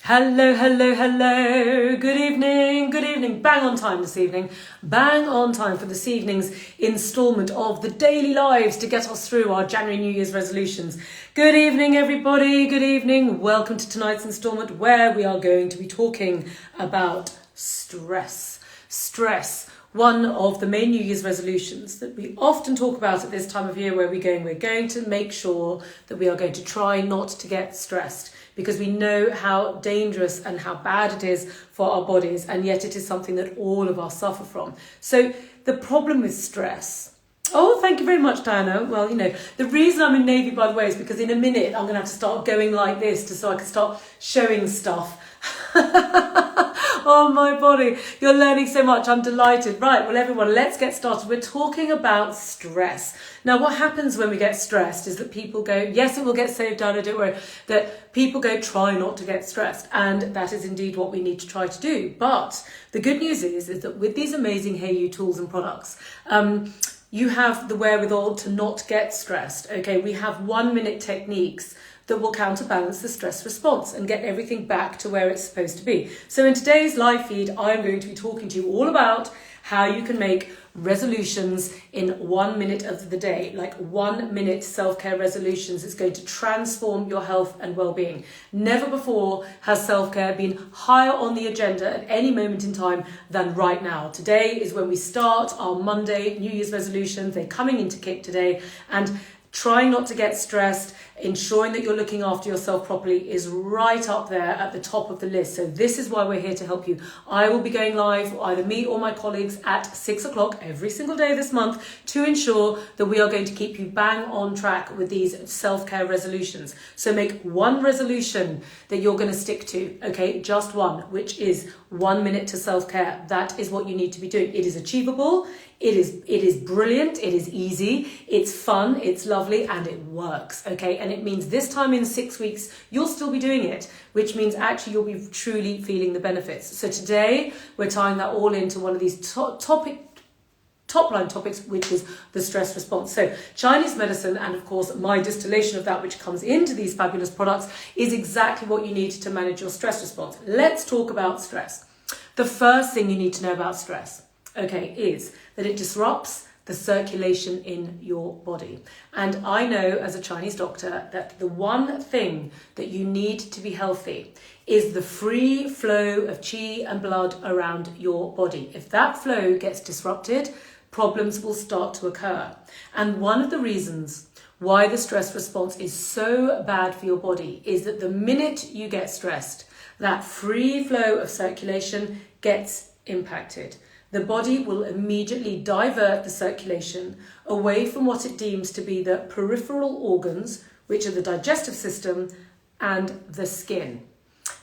Hello, hello, hello. Good evening, good evening. Bang on time this evening. Bang on time for this evening's instalment of the daily lives to get us through our January New Year's resolutions. Good evening, everybody. Good evening. Welcome to tonight's instalment where we are going to be talking about stress. Stress. One of the main New Year's resolutions that we often talk about at this time of year where we're going to make sure that we are going to try not to get stressed, because we know how dangerous and how bad it is for our bodies, and yet it is something that all of us suffer from. So the problem with stress... Oh, thank you very much, Diana. Well, the reason I'm in Navy, by the way, is because in a minute I'm going to have to start going like this so I can start showing stuff. Oh, my body. You're learning so much. I'm delighted. Right, well, everyone, let's get started. We're talking about stress. Now, what happens when we get stressed is that people go, yes, it will get saved, Diana, don't worry, that people go, try not to get stressed. And that is indeed what we need to try to do. But the good news is that with these amazing Hayo'u tools and products, you have the wherewithal to not get stressed. Okay, we have 1-minute techniques that will counterbalance the stress response and get everything back to where it's supposed to be. So in today's live feed, I'm going to be talking to you all about how you can make resolutions in 1 minute of the day, like 1 minute self-care resolutions. Is going to transform your health and well-being. Never before has self-care been higher on the agenda at any moment in time than right now. Today is when we start our Monday New Year's resolutions. They're coming into kick today, and trying not to get stressed, ensuring that you're looking after yourself properly is right up there at the top of the list. So this is why we're here to help you. I will be going live, either me or my colleagues, at 6 o'clock every single day this month to ensure that we are going to keep you bang on track with these self-care resolutions. So make one resolution that you're going to stick to, okay? Just one, which is 1 minute to self-care. That is what you need to be doing. It is achievable. It is brilliant, it is easy, it's fun, it's lovely, and it works, okay? And it means this time in 6 weeks, you'll still be doing it, which means actually you'll be truly feeling the benefits. So today, we're tying that all into one of these top-line topics, which is the stress response. So Chinese medicine, and of course my distillation of that, which comes into these fabulous products, is exactly what you need to manage your stress response. Let's talk about stress. The first thing you need to know about stress, okay, is that it disrupts the circulation in your body. And I know as a Chinese doctor that the one thing that you need to be healthy is the free flow of qi and blood around your body. If that flow gets disrupted, problems will start to occur. And one of the reasons why the stress response is so bad for your body is that the minute you get stressed, that free flow of circulation gets impacted. The body will immediately divert the circulation away from what it deems to be the peripheral organs, which are the digestive system and the skin.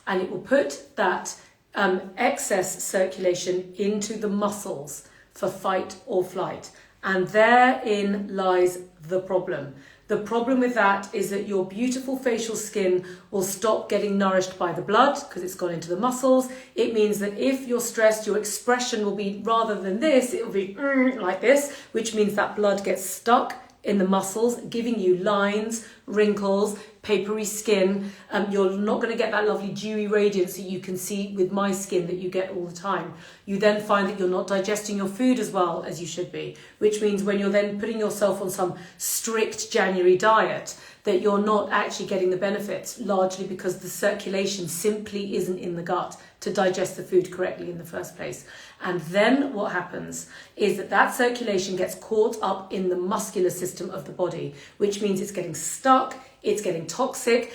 And it will put that excess circulation into the muscles for fight or flight. And therein lies the problem. The problem with that is that your beautiful facial skin will stop getting nourished by the blood because it's gone into the muscles. It means that if you're stressed, your expression will be, rather than this, it will be like this, which means that blood gets stuck in the muscles, giving you lines, wrinkles, papery skin. You're not going to get that lovely dewy radiance that you can see with my skin that you get all the time. You then find that you're not digesting your food as well as you should be, which means when you're then putting yourself on some strict January diet, that you're not actually getting the benefits, largely because the circulation simply isn't in the gut to digest the food correctly in the first place. And then what happens is that circulation gets caught up in the muscular system of the body, which means it's getting stuck, it's getting toxic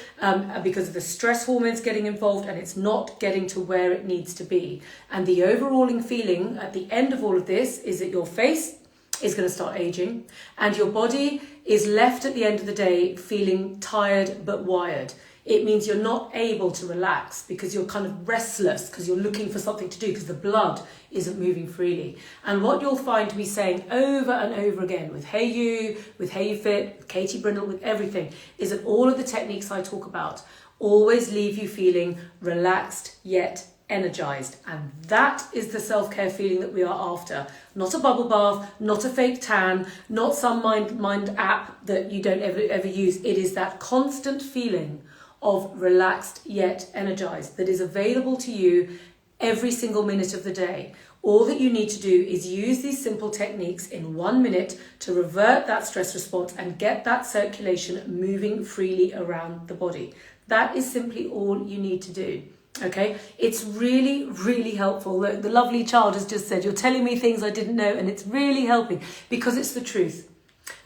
because of the stress hormones getting involved, and it's not getting to where it needs to be. And the overall feeling at the end of all of this is that your face is going to start aging, and your body is left at the end of the day feeling tired but wired. It means you're not able to relax because you're kind of restless because you're looking for something to do because the blood isn't moving freely. And what you'll find me saying over and over again with Hayo'u, with Hayo'u Fit, with Katie Brindle, with everything, is that all of the techniques I talk about always leave you feeling relaxed yet energized. And that is the self-care feeling that we are after. Not a bubble bath, not a fake tan, not some mind app that you don't ever use. It is that constant feeling of relaxed yet energized that is available to you every single minute of the day. All that you need to do is use these simple techniques in 1 minute to revert that stress response and get that circulation moving freely around the body. That is simply all you need to do. Okay, it's really, really helpful. The lovely child has just said, you're telling me things I didn't know, and it's really helping because it's the truth.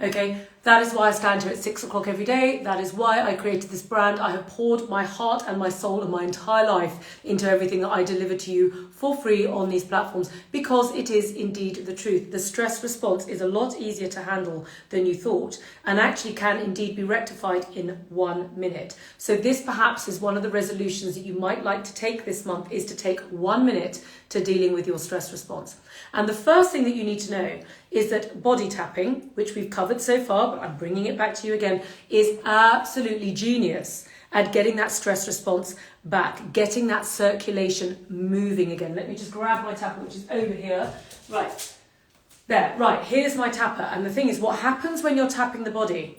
Okay, that is why I stand here at 6 o'clock every day. That is why I created this brand. I have poured my heart and my soul and my entire life into everything that I deliver to you for free on these platforms, because it is indeed the truth. The stress response is a lot easier to handle than you thought, and actually can indeed be rectified in 1 minute. So this perhaps is one of the resolutions that you might like to take this month, is to take 1 minute to dealing with your stress response. And the first thing that you need to know is that body tapping, which we've covered so far, but I'm bringing it back to you again, is absolutely genius at getting that stress response back, getting that circulation moving again. Let me just grab my tapper, which is over here. Right, there, right, here's my tapper. And the thing is, what happens when you're tapping the body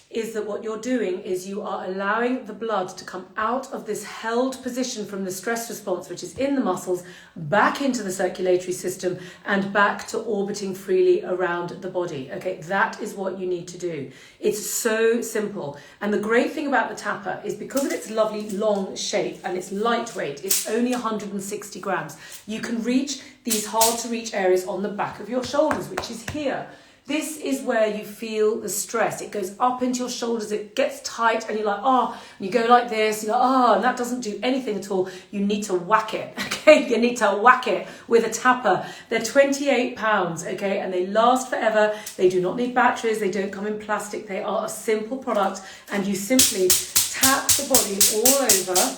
is that what you're doing is you are allowing the blood to come out of this held position from the stress response, which is in the muscles, back into the circulatory system and back to orbiting freely around the body. Okay, that is what you need to do. It's so simple. And the great thing about the tapper is, because of its lovely long shape and its lightweight, it's only 160 grams. You can reach these hard to reach areas on the back of your shoulders, which is here. This is where you feel the stress. It goes up into your shoulders, it gets tight, and you're like, oh, and you go like this, you're like, oh, and that doesn't do anything at all. You need to whack it, okay? You need to whack it with a tapper. They're £28, okay? And they last forever. They do not need batteries. They don't come in plastic. They are a simple product, and you simply tap the body all over,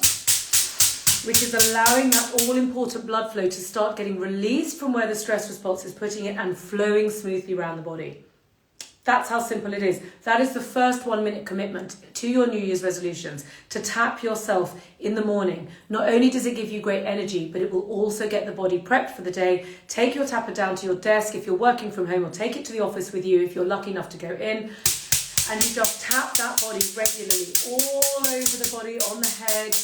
which is allowing that all-important blood flow to start getting released from where the stress response is putting it and flowing smoothly around the body. That's how simple it is. That is the first 1 minute commitment to your New Year's resolutions, to tap yourself in the morning. Not only does it give you great energy, but it will also get the body prepped for the day. Take your tapper down to your desk if you're working from home, or take it to the office with you if you're lucky enough to go in. And you just tap that body regularly, all over the body, on the head,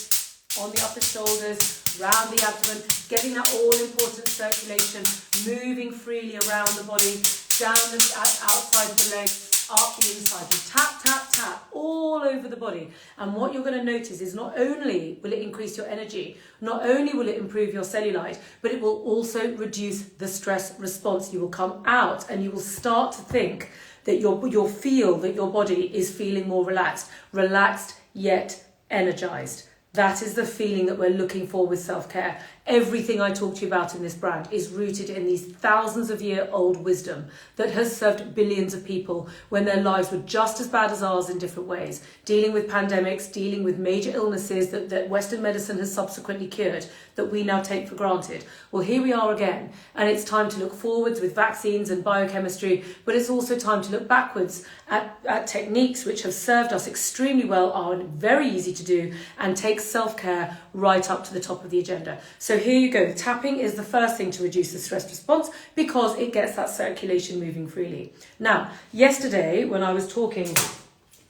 on the upper shoulders, round the abdomen, getting that all-important circulation moving freely around the body, down the outside of the legs, up the inside. You tap, tap, tap all over the body. And what you're going to notice is, not only will it increase your energy, not only will it improve your cellulite, but it will also reduce the stress response. You will come out and you will start to think that you'll feel that your body is feeling more relaxed yet energized. That is the feeling that we're looking for with self-care. Everything I talk to you about in this brand is rooted in these thousands of year old wisdom that has served billions of people when their lives were just as bad as ours in different ways, dealing with pandemics, dealing with major illnesses that Western medicine has subsequently cured, that we now take for granted. Well, here we are again, and it's time to look forwards with vaccines and biochemistry, but it's also time to look backwards at techniques which have served us extremely well, are very easy to do, and take self-care right up to the top of the agenda. So here you go. Tapping is the first thing to reduce the stress response, because it gets that circulation moving freely. Now, yesterday when I was talking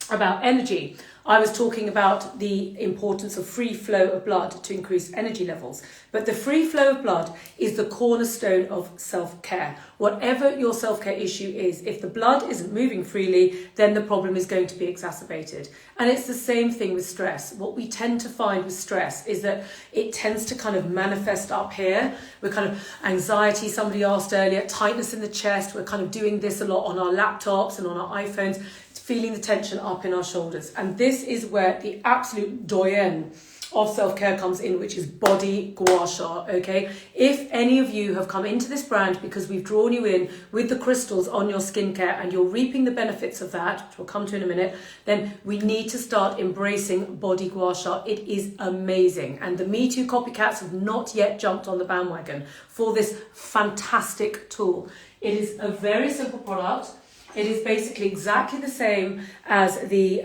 about energy, I was talking about the importance of free flow of blood to increase energy levels. But the free flow of blood is the cornerstone of self-care. Whatever your self-care issue is, if the blood isn't moving freely, then the problem is going to be exacerbated. And it's the same thing with stress. What we tend to find with stress is that it tends to kind of manifest up here. We're kind of anxiety, somebody asked earlier, tightness in the chest. We're kind of doing this a lot on our laptops and on our iPhones, feeling the tension up in our shoulders. And this is where the absolute doyen of self-care comes in, which is body gua sha, okay? If any of you have come into this brand because we've drawn you in with the crystals on your skincare and you're reaping the benefits of that, which we'll come to in a minute, then we need to start embracing body gua sha. It is amazing. And the Me Too copycats have not yet jumped on the bandwagon for this fantastic tool. It is a very simple product. It is basically exactly the same as the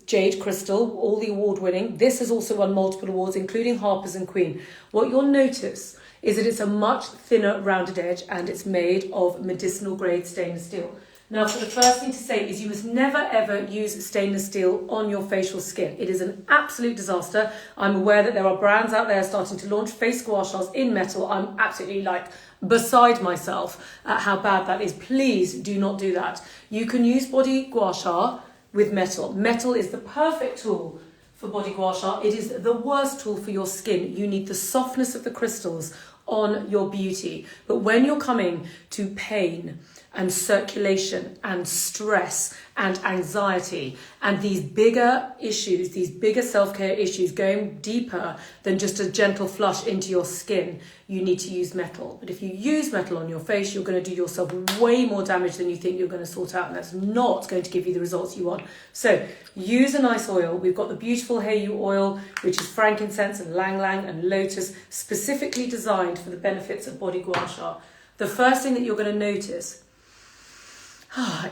Jade Crystal, all the award winning. This has also won multiple awards, including Harper's and Queen. What you'll notice is that it's a much thinner rounded edge, and it's made of medicinal grade stainless steel. Now, for the first thing to say is you must never ever use stainless steel on your facial skin. It is an absolute disaster. I'm aware that there are brands out there starting to launch face gua sha in metal. I'm absolutely beside myself at how bad that is. Please do not do that. You can use body gua sha with metal. Metal is the perfect tool for body gua sha. It is the worst tool for your skin. You need the softness of the crystals on your beauty. But when you're coming to pain and circulation and stress and anxiety and these bigger issues, these bigger self-care issues going deeper than just a gentle flush into your skin, you need to use metal. But if you use metal on your face, you're going to do yourself way more damage than you think you're going to sort out, and that's not going to give you the results you want. So use a nice oil. We've got the beautiful Hayo'u oil, which is frankincense and lang lang and lotus, specifically designed for the benefits of body gua sha. The first thing that you're going to notice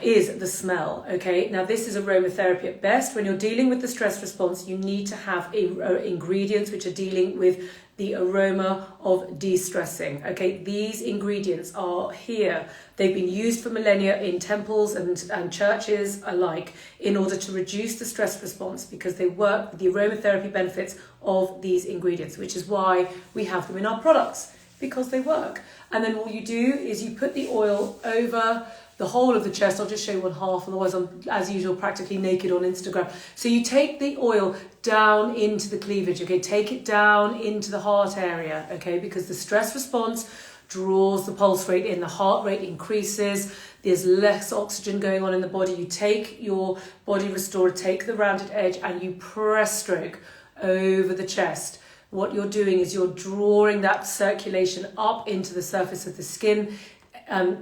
is the smell. Okay, now this is aromatherapy at best. When you're dealing with the stress response, you need to have ingredients which are dealing with the aroma of de-stressing. Okay, these ingredients are here. They've been used for millennia in temples and churches alike in order to reduce the stress response, because they work with the aromatherapy benefits of these ingredients, which is why we have them in our products, because they work. And then all you do is you put the oil over the whole of the chest. I'll just show you one half, otherwise I'm, as usual, practically naked on Instagram. So you take the oil down into the cleavage, okay? Take it down into the heart area, okay? Because the stress response draws the pulse rate in, the heart rate increases, there's less oxygen going on in the body. You take your body restorer, take the rounded edge, and you press stroke over the chest. What you're doing is you're drawing that circulation up into the surface of the skin,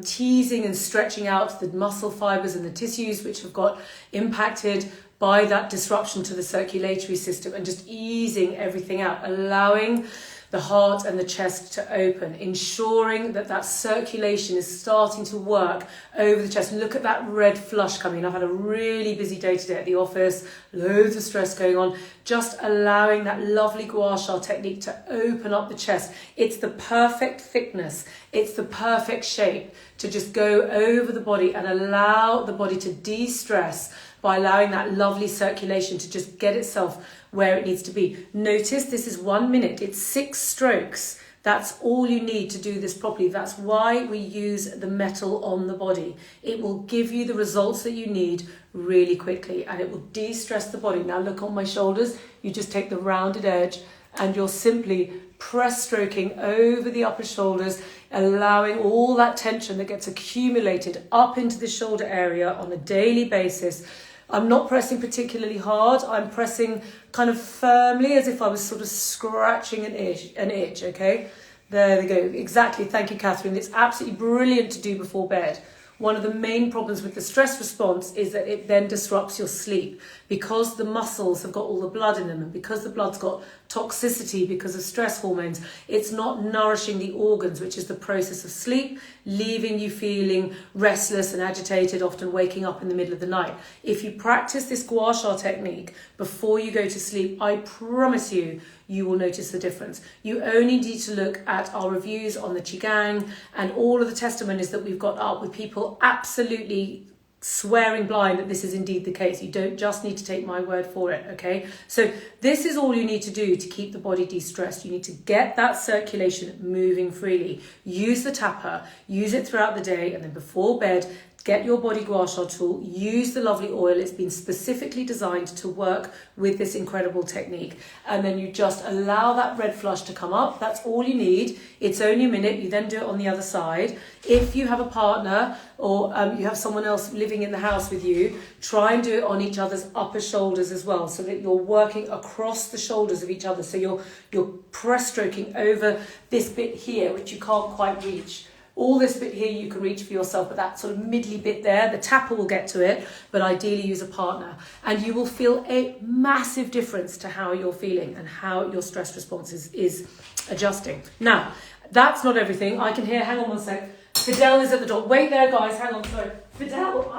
teasing and stretching out the muscle fibers and the tissues which have got impacted by that disruption to the circulatory system, and just easing everything out, allowing the heart and the chest to open, ensuring that that circulation is starting to work over the chest. Look at that red flush coming. I've had a really busy day today at the office, loads of stress going on, just allowing that lovely gua sha technique to open up the chest. It's the perfect thickness, it's the perfect shape to just go over the body and allow the body to de-stress by allowing that lovely circulation to just get itself where it needs to be. Notice this is 1 minute, it's 6 strokes. That's all you need to do this properly. That's why we use the metal on the body. It will give you the results that you need really quickly, and it will de-stress the body. Now look on my shoulders, you just take the rounded edge and you're simply press stroking over the upper shoulders, allowing all that tension that gets accumulated up into the shoulder area on a daily basis. I'm not pressing particularly hard. I'm pressing kind of firmly, as if I was sort of scratching an itch, okay? There we go. Exactly. Thank you, Catherine. It's absolutely brilliant to do before bed. One of the main problems with the stress response is that it then disrupts your sleep, because the muscles have got all the blood in them, and because the blood's got toxicity because of stress hormones, it's not nourishing the organs, which is the process of sleep, leaving you feeling restless and agitated, often waking up in the middle of the night. If you practice this gua sha technique before you go to sleep, I promise you, you will notice the difference. You only need to look at our reviews on the Qigong and all of the testimonies that we've got up with people absolutely swearing blind that this is indeed the case. You don't just need to take my word for it, okay? So this is all you need to do to keep the body de-stressed. You need to get that circulation moving freely. Use the tapper, use it throughout the day, and then before bed, get your body gua sha tool, use the lovely oil. It's been specifically designed to work with this incredible technique. And then you just allow that red flush to come up. That's all you need. It's only a minute. You then do it on the other side. If you have a partner or you have someone else living in the house with you, try and do it on each other's upper shoulders as well, so that you're working across the shoulders of each other. So you're press stroking over this bit here, which you can't quite reach. All this bit here you can reach for yourself, but that sort of middly bit there, the tapper will get to it, but ideally use a partner. And you will feel a massive difference to how you're feeling and how your stress response is adjusting. Now, that's not everything. I can hear, hang on one sec. Fidel is at the door. Wait there, guys, hang on, sorry. Fidel,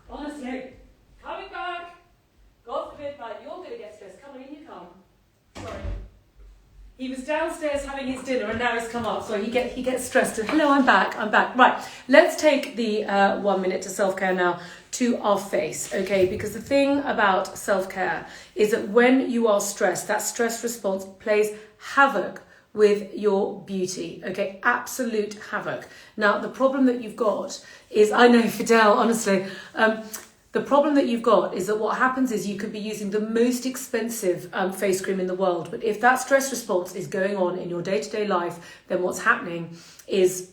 honestly, coming back. God forbid, right, you're going to get stressed. Come on, in you come. Sorry. He was downstairs having his dinner and now he's come up, so he gets stressed. Hello, I'm back. Right, let's take the 1 minute to self-care now to our face, okay? Because the thing about self-care is that when you are stressed, that stress response plays havoc with your beauty, okay? Absolute havoc. Now, the problem that you've got is, I know, Fidel, honestly, the problem that you've got is that what happens is you could be using the most expensive face cream in the world, but if that stress response is going on in your day-to-day life, then what's happening is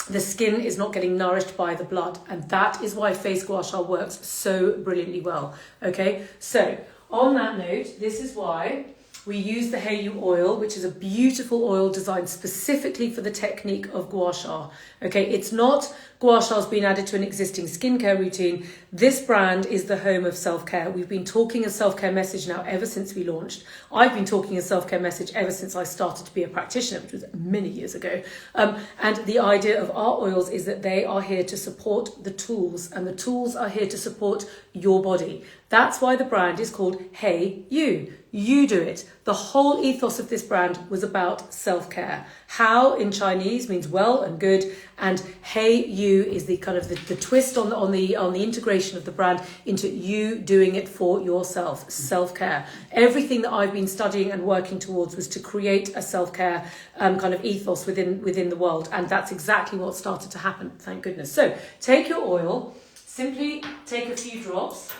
the skin is not getting nourished by the blood, and that is why face gua sha works so brilliantly well, okay? So, on that note, this is why we use the Hayo'u oil, which is a beautiful oil designed specifically for the technique of gua sha. Okay, it's not gua sha's been added to an existing skincare routine. This brand is the home of self-care. We've been talking a self-care message now ever since we launched. I've been talking a self-care message ever since I started to be a practitioner, which was many years ago. And the idea of our oils is that they are here to support the tools, and the tools are here to support your body. That's why the brand is called Hayo'u. You do it. The whole ethos of this brand was about self-care. How in Chinese means well and good, and Hayo'u is the kind of the twist on the integration of the brand into you doing it for yourself. Self-care. Everything that I've been studying and working towards was to create a self-care kind of ethos within the world, and that's exactly what started to happen. Thank goodness. So take your oil, simply take a few drops.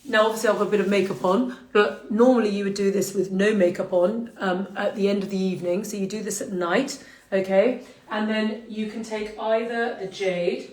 Now, obviously, I've got a bit of makeup on, but normally you would do this with no makeup on at the end of the evening. So you do this at night, okay? And then you can take either the jade,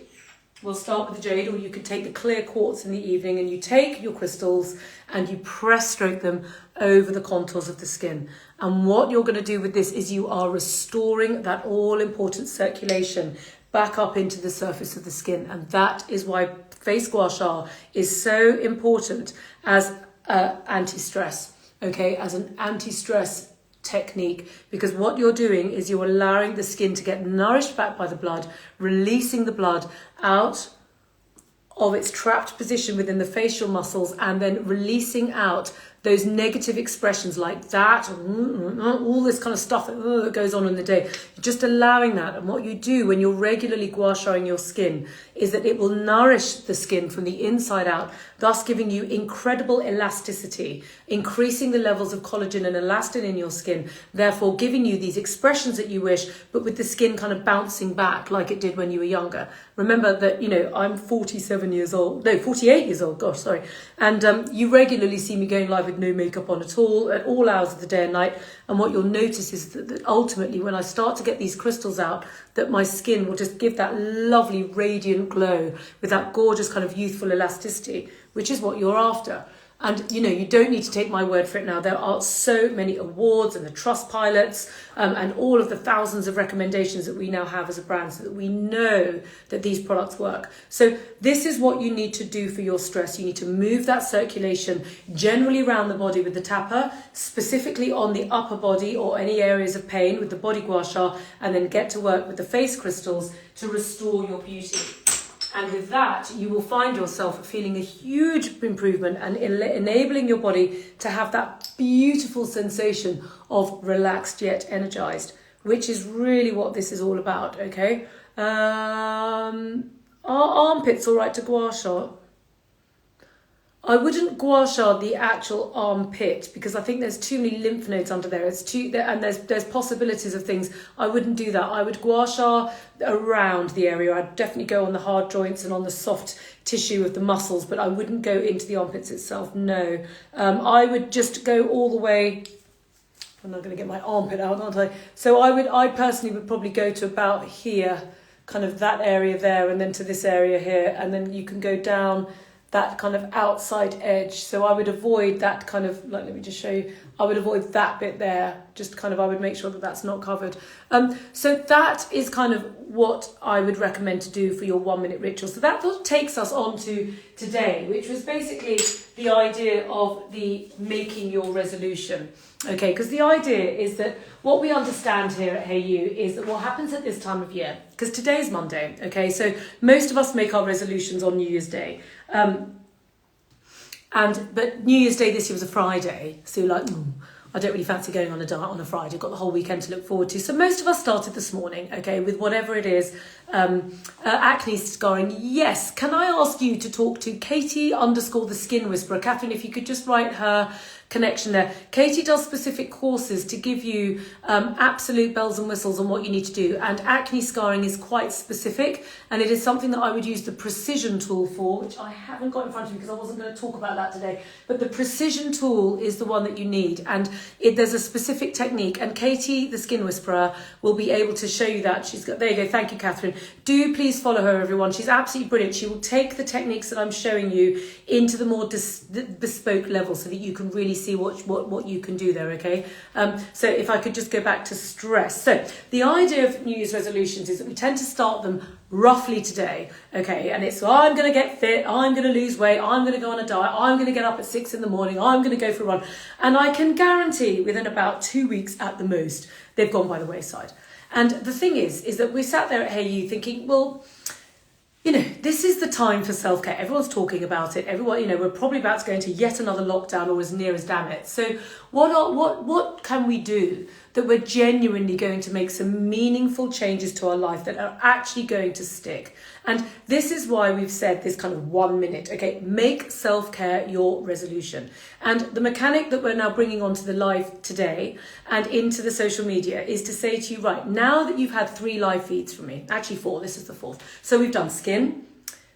we'll start with the jade, or you could take the clear quartz in the evening, and you take your crystals and you press stroke them over the contours of the skin. And what you're going to do with this is you are restoring that all-important circulation back up into the surface of the skin. And that is why face gua sha is so important as anti-stress, okay, as an anti-stress technique, because what you're doing is you're allowing the skin to get nourished back by the blood, releasing the blood out of its trapped position within the facial muscles, and then releasing out those negative expressions like that, all this kind of stuff that goes on in the day. You're just allowing that. And what you do when you're regularly gua shaing your skin is that it will nourish the skin from the inside out, thus giving you incredible elasticity, increasing the levels of collagen and elastin in your skin, therefore giving you these expressions that you wish, but with the skin kind of bouncing back like it did when you were younger. Remember that, you know, I'm 48 years old, gosh, sorry. And you regularly see me going live with no makeup on at all hours of the day and night. And what you'll notice is that ultimately when I start to get these crystals out, that my skin will just give that lovely radiant glow with that gorgeous kind of youthful elasticity, which is what you're after. And, you know, you don't need to take my word for it now. There are so many awards and the trust pilots and all of the thousands of recommendations that we now have as a brand, so that we know that these products work. So this is what you need to do for your stress. You need to move that circulation generally around the body with the tapper, specifically on the upper body or any areas of pain with the body gua sha, and then get to work with the face crystals to restore your beauty. And with that, you will find yourself feeling a huge improvement and enabling your body to have that beautiful sensation of relaxed yet energized, which is really what this is all about, okay? Are armpits all right to gua sha? I wouldn't gua sha the actual armpit because I think there's too many lymph nodes under there. And there's possibilities of things. I wouldn't do that. I would gua sha around the area. I'd definitely go on the hard joints and on the soft tissue of the muscles, but I wouldn't go into the armpits itself. No, I would just go all the way. I'm not going to get my armpit out, aren't I? So I personally would probably go to about here, kind of that area there, and then to this area here, and then you can go down that kind of outside edge. So I would avoid that kind of, like, let me just show you, I would avoid that bit there, just kind of, I would make sure that that's not covered. So that is kind of what I would recommend to do for your 1 minute ritual. So that takes us on to today, which was basically the idea of the making your resolution. Okay, because the idea is that what we understand here at Hayo'u is that what happens at this time of year, because today's Monday, okay, so most of us make our resolutions on New Year's Day. But New Year's Day this year was a Friday, so you're like, I I don't really fancy going on a diet on a Friday. I've got the whole weekend to look forward to. So most of us started this morning, okay, with whatever it is, acne scarring. Yes, can I ask you to talk to Katie _ the Skin Whisperer? Catherine, if you could just write her connection there. Katie does specific courses to give you absolute bells and whistles on what you need to do, and acne scarring is quite specific, and it is something that I would use the precision tool for, which I haven't got in front of me because I wasn't going to talk about that today, but the precision tool is the one that you need, and there's a specific technique, and Katie the Skin Whisperer will be able to show you that. She's got, there you go, thank you Catherine. Do please follow her, everyone. She's absolutely brilliant. She will take the techniques that I'm showing you into the more bespoke level so that you can really see what you can do there, okay? So if I could just go back to stress. So the idea of New Year's resolutions is that we tend to start them roughly today, okay? And it's, I'm going to get fit, I'm going to lose weight, I'm going to go on a diet, I'm going to get up at 6 a.m, I'm going to go for a run. And I can guarantee within about 2 weeks at the most, they've gone by the wayside. And the thing is that we sat there at Hayo'u thinking, well, you know, this is the time for self-care. Everyone's talking about it. Everyone, you know, we're probably about to go into yet another lockdown or as near as damn it. So what can we do that we're genuinely going to make some meaningful changes to our life that are actually going to stick? And this is why we've said this kind of 1 minute, okay? Make self-care your resolution. And the mechanic that we're now bringing onto the live today and into the social media is to say to you, right, now that you've had 3 live feeds from me, actually 4, this is the 4th. So we've done skin,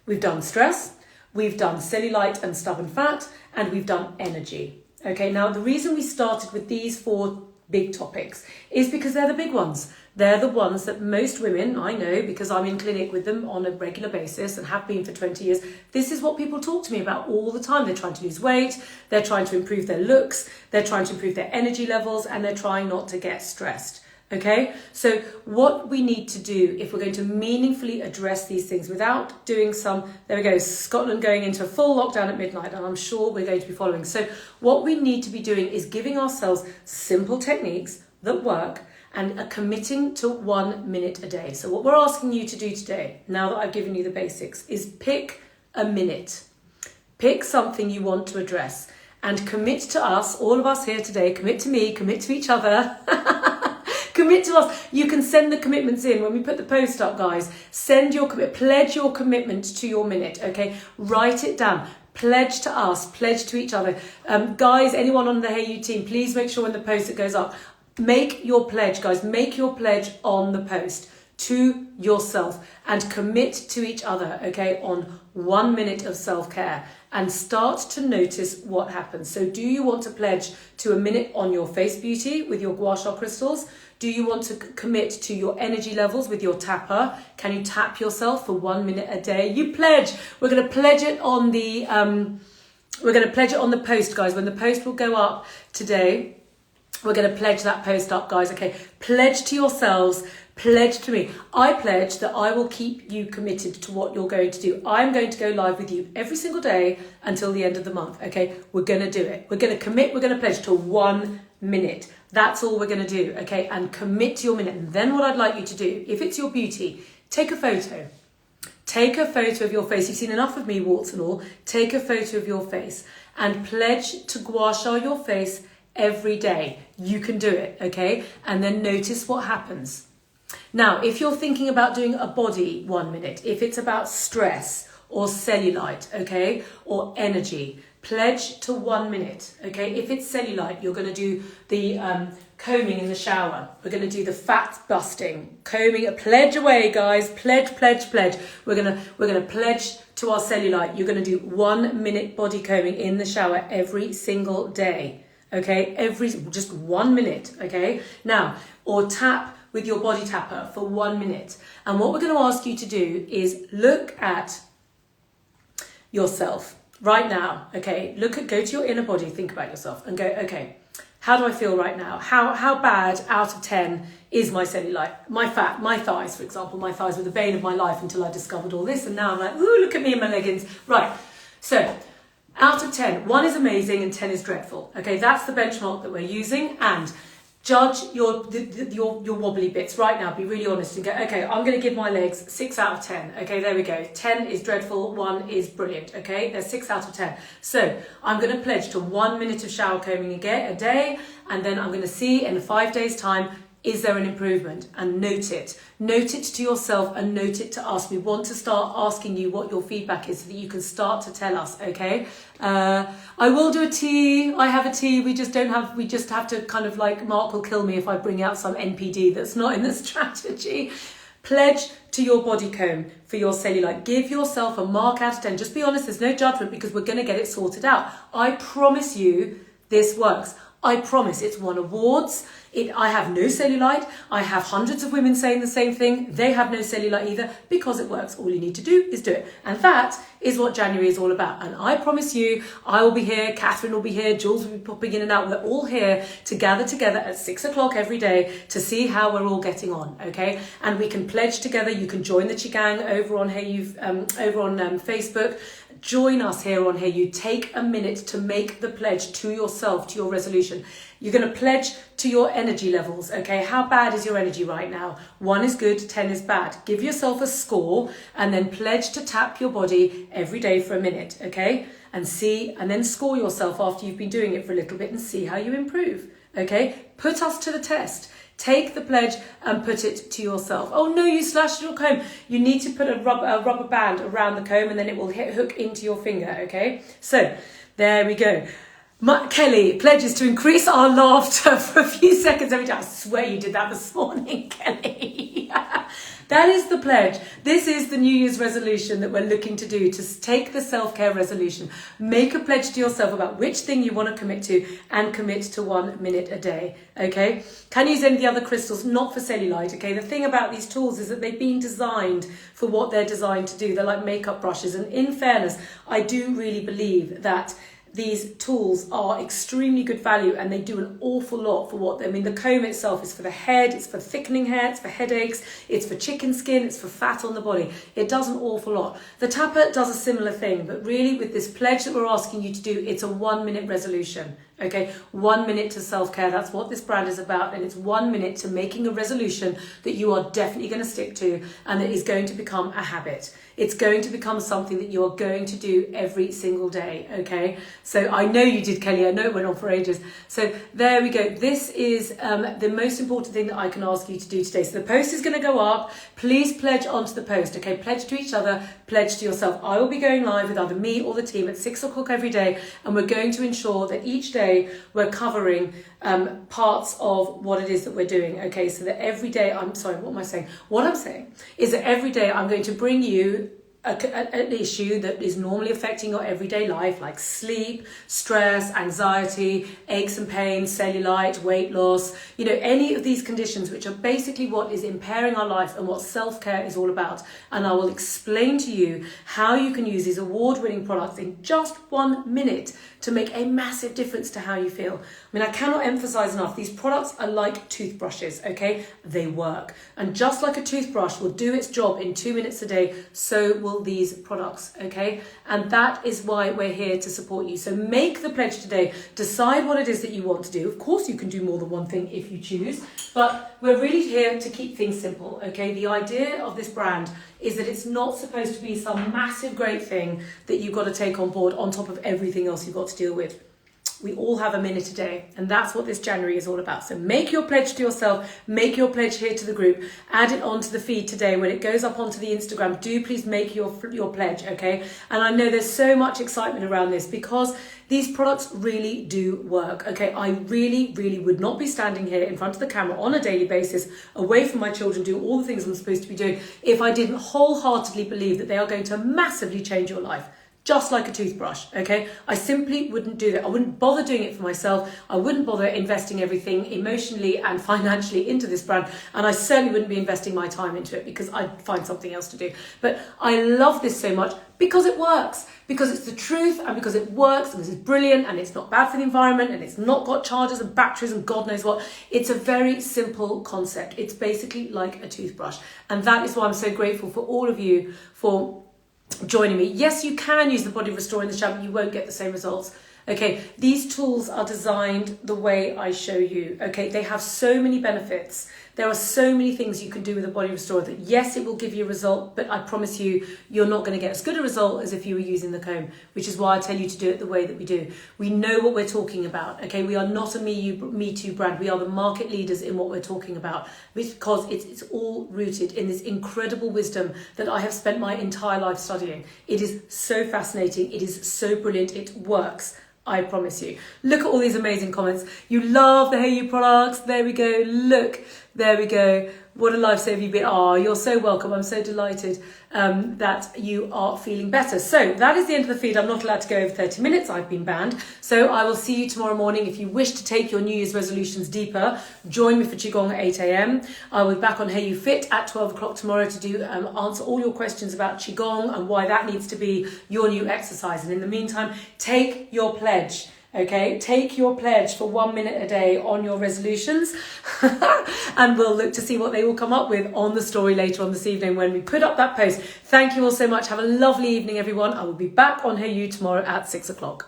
we've done stress, we've done cellulite and stubborn fat, and we've done energy. Okay, now the reason we started with these 4 big topics is because they're the big ones. They're the ones that most women, I know because I'm in clinic with them on a regular basis and have been for 20 years. This is what people talk to me about all the time. They're trying to lose weight, they're trying to improve their looks, they're trying to improve their energy levels, and they're trying not to get stressed. Okay, so what we need to do if we're going to meaningfully address these things without doing some, there we go, Scotland going into a full lockdown at midnight, and I'm sure we're going to be following. So what we need to be doing is giving ourselves simple techniques that work and are committing to 1 minute a day. So what we're asking you to do today, now that I've given you the basics, is pick a minute. Pick something you want to address and commit to us, all of us here today, commit to me, commit to each other. Commit to us. You can send the commitments in when we put the post up, guys. Send your pledge your commitment to your minute, okay? Write it down. Pledge to us, pledge to each other. Guys, anyone on the Hayo'u team, please make sure when the post it goes up, make your pledge, guys. Make your pledge on the post to yourself and commit to each other, okay, on 1 minute of self-care and start to notice what happens. So do you want to pledge to a minute on your face beauty with your gua sha crystals? Do you want to commit to your energy levels with your tapper? Can you tap yourself for 1 minute a day? You pledge. We're going to pledge it on the post, guys. When the post will go up today, we're going to pledge that post up, guys. Okay, pledge to yourselves. Pledge to me. I pledge that I will keep you committed to what you're going to do. I'm going to go live with you every single day until the end of the month. Okay, we're going to do it. We're going to commit. We're going to pledge to 1 minute. That's all we're going to do. Okay, and commit to your minute. And then what I'd like you to do, if it's your beauty, take a photo. Take a photo of your face. You've seen enough of me, warts and all. Take a photo of your face and pledge to gua sha your face every day. You can do it. Okay, and then notice what happens. Now, if you're thinking about doing a body 1 minute, if it's about stress or cellulite, okay, or energy, pledge to 1 minute, okay? If it's cellulite, you're going to do the combing in the shower. We're going to do the fat busting, combing, a pledge away, guys. Pledge, pledge, pledge. We're going to pledge to our cellulite. You're going to do 1 minute body combing in the shower every single day, okay? Just 1 minute, okay? Now, or tap with your body tapper for 1 minute. And what we're going to ask you to do is look at yourself right now, okay? Go to your inner body, think about yourself and go, okay, how do I feel right now? How bad out of 10 is my cellulite? My fat, my thighs, for example. My thighs were the bane of my life until I discovered all this. And now I'm like, ooh, look at me in my leggings. Right, so out of 10, 1 is amazing and 10 is dreadful. Okay, that's the benchmark that we're using. And Judge your wobbly bits right now. Be really honest and go, okay, I'm going to give my legs 6 out of 10. Okay, there we go. 10 is dreadful, 1 is brilliant. Okay, there's 6 out of 10. So I'm going to pledge to 1 minute of shower combing a day, and then I'm going to see in 5 days' time, is there an improvement? And note it. Note it to yourself and note it to us. We want to start asking you what your feedback is so that you can start to tell us, okay? I will do a tea. I have a tea. We just have to kind of like, Mark will kill me if I bring out some NPD that's not in the strategy. Pledge to your body comb for your cellulite. Give yourself a mark out of 10. Just be honest, there's no judgment because we're going to get it sorted out. I promise you this works. I promise. It's won awards. I have no cellulite. I have hundreds of women saying the same thing. They have no cellulite either because it works. All you need to do is do it. And that is what January is all about. And I promise you, I will be here, Catherine will be here, Jules will be popping in and out. We're all here to gather together at 6 o'clock every day to see how we're all getting on, okay? And we can pledge together. You can join the Chigang over on Hayo'u, over on Facebook. Join us here on Hayo'u. Take a minute to make the pledge to yourself, to your resolution. You're going to pledge to your energy levels, okay? How bad is your energy right now? 1 is good, 10 is bad. Give yourself a score and then pledge to tap your body every day for a minute, okay? And then score yourself after you've been doing it for a little bit and see how you improve, okay? Put us to the test. Take the pledge and put it to yourself. Oh no, you slashed your comb. You need to put a rubber band around the comb and then it will hook into your finger, okay? So there we go. Kelly pledges to increase our laughter for a few seconds every day. I swear you did that this morning, Kelly. That is the pledge. This is the New Year's resolution that we're looking to do, to take the self-care resolution. Make a pledge to yourself about which thing you want to commit to and commit to 1 minute a day, okay? Can use any of the other crystals, not for cellulite, okay? The thing about these tools is that they've been designed for what they're designed to do. They're like makeup brushes. And in fairness, I do really believe that these tools are extremely good value and they do an awful lot for what, I mean, the comb itself is for the head, it's for thickening hair, it's for headaches, it's for chicken skin, it's for fat on the body. It does an awful lot. The tapper does a similar thing, but really with this pledge that we're asking you to do, it's a 1 minute resolution. Okay, 1 minute to self-care. That's what this brand is about. And it's 1 minute to making a resolution that you are definitely going to stick to and that is going to become a habit. It's going to become something that you are going to do every single day. Okay, so I know you did, Kelly. I know it went on for ages. So there we go. This is the most important thing that I can ask you to do today. So the post is going to go up. Please pledge onto the post. Okay, pledge to each other, pledge to yourself. I will be going live with either me or the team at 6 o'clock every day. And we're going to ensure that each day we're covering parts of what it is that we're doing, okay? So that every day, what I'm saying is that every day I'm going to bring you an issue that is normally affecting your everyday life, like sleep, stress, anxiety, aches and pains, cellulite, weight loss, you know, any of these conditions which are basically what is impairing our life and what self-care is all about. And I will explain to you how you can use these award-winning products in just 1 minute to make a massive difference to how you feel. I mean, I cannot emphasize enough, these products are like toothbrushes, okay? They work. And just like a toothbrush will do its job in 2 minutes a day, so will these products, okay? And that is why we're here to support you. So make the pledge today. Decide what it is that you want to do. Of course, you can do more than one thing if you choose, but we're really here to keep things simple, okay? The idea of this brand is that it's not supposed to be some massive great thing that you've got to take on board on top of everything else you've got to deal with. We all have a minute a day, and that's what this January is all about. So make your pledge to yourself, make your pledge here to the group, add it onto the feed today. When it goes up onto the Instagram, do please make your pledge, okay? And I know there's so much excitement around this because these products really do work, okay? I really, really would not be standing here in front of the camera on a daily basis, away from my children, doing all the things I'm supposed to be doing, if I didn't wholeheartedly believe that they are going to massively change your life. Just like a toothbrush, okay? I simply wouldn't do that. I wouldn't bother doing it for myself. I wouldn't bother investing everything emotionally and financially into this brand. And I certainly wouldn't be investing my time into it because I'd find something else to do. But I love this so much because it works, because it's the truth and because it works and this is brilliant and it's not bad for the environment and it's not got chargers and batteries and God knows what. It's a very simple concept. It's basically like a toothbrush. And that is why I'm so grateful for all of you for joining me. Yes, you can use the body restore in the shower, but you won't get the same results. Okay, these tools are designed the way I show you. Okay, they have so many benefits. There are so many things you can do with a body restorer that, yes, it will give you a result, but I promise you, you're not going to get as good a result as if you were using the comb, which is why I tell you to do it the way that we do. We know what we're talking about. Okay, we are not a Me Too brand. We are the market leaders in what we're talking about, because it's all rooted in this incredible wisdom that I have spent my entire life studying. It is so fascinating. It is so brilliant. It works. I promise you. Look at all these amazing comments. You love the Hayo'u products. There we go. Look, there we go. What a lifesaver you've been. Oh, you're so welcome. I'm so delighted that you are feeling better. So that is the end of the feed. I'm not allowed to go over 30 minutes. I've been banned. So I will see you tomorrow morning. If you wish to take your New Year's resolutions deeper, join me for Qigong at 8 a.m. I will be back on Hayo'u Fit at 12 o'clock tomorrow to do answer all your questions about Qigong and why that needs to be your new exercise. And in the meantime, take your pledge. Okay, take your pledge for 1 minute a day on your resolutions and we'll look to see what they will come up with on the story later on this evening when we put up that post. Thank you all so much. Have a lovely evening, everyone. I will be back on Hayo'u tomorrow at 6 o'clock.